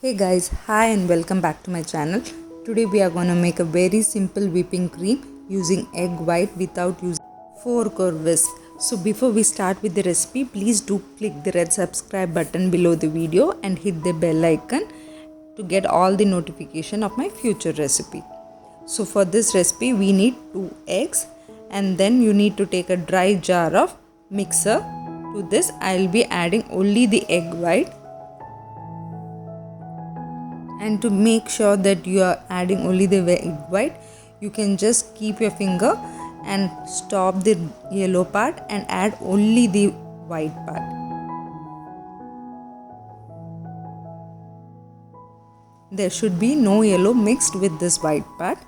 Hey guys, hi and welcome back to my channel. Today we are going to make a very simple whipping cream using egg white without using fork or whisk. So before we start with the recipe, please do click the red subscribe button below the video and hit the bell icon to get all the notification of my future recipe. So for this recipe we need 2 eggs and then you need to take a dry jar of mixer. To this I will be adding only the egg white. And to make sure that you are adding only the egg white, you can just keep your finger and stop the yellow part and add only the white part. There should be no yellow mixed with this white part.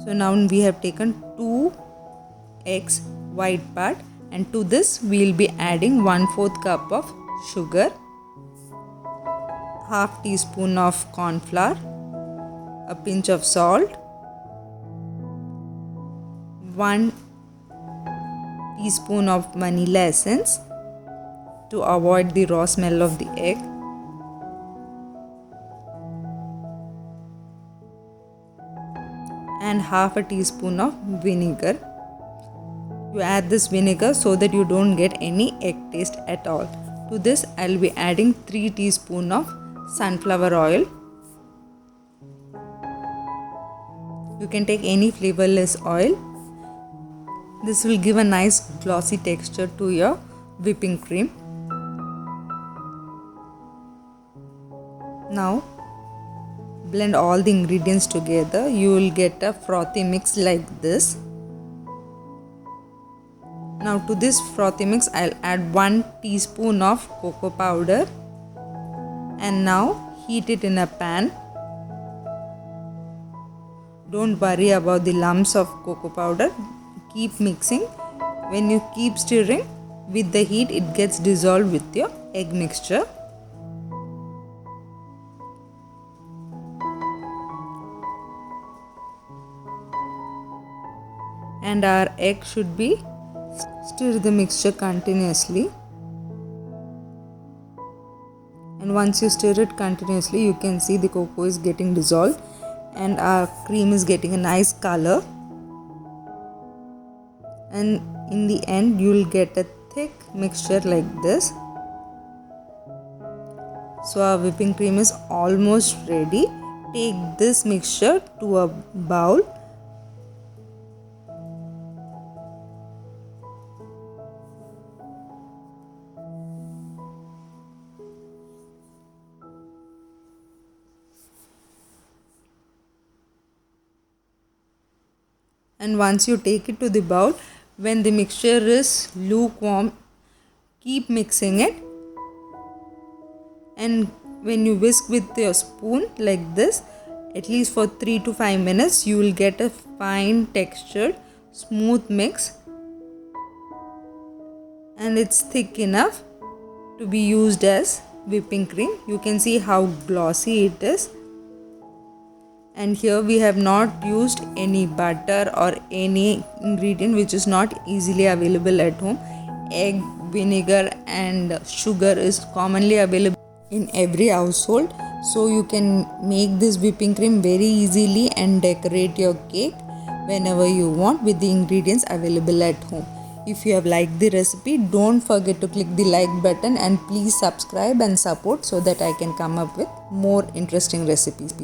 So now we have taken 2 eggs white part, and to this we will be adding 1/4 cup of sugar, half teaspoon of corn flour, a pinch of salt, 1 teaspoon of vanilla essence to avoid the raw smell of the egg, and half a teaspoon of vinegar. You add this vinegar so that you don't get any egg taste at all. To this I will be adding 3 teaspoons of sunflower oil. You can take any flavorless oil. This will give a nice glossy texture to your whipping cream. Now blend all the ingredients together. You will get a frothy mix like this. Now to this frothy mix I'll add 1 teaspoon of cocoa powder and now heat it in a pan. Don't worry about the lumps of cocoa powder. Keep mixing. When you keep stirring with the heat, it gets dissolved with your egg mixture. And our egg should be stir the mixture continuously, and once you stir it continuously you can see the cocoa is getting dissolved and our cream is getting a nice color, and in the end you will get a thick mixture like this. So our whipping cream is almost ready. Take this mixture to a bowl. And once you take it to the bowl, when the mixture is lukewarm, keep mixing it, and when you whisk with your spoon like this, at least for 3 to 5 minutes, you will get a fine textured smooth mix, and it's thick enough to be used as whipping cream. You can see how glossy it is. And here we have not used any butter or any ingredient which is not easily available at home. Egg, vinegar and sugar is commonly available in every household. So you can make this whipping cream very easily and decorate your cake whenever you want with the ingredients available at home. If you have liked the recipe, don't forget to click the like button and please subscribe and support so that I can come up with more interesting recipes.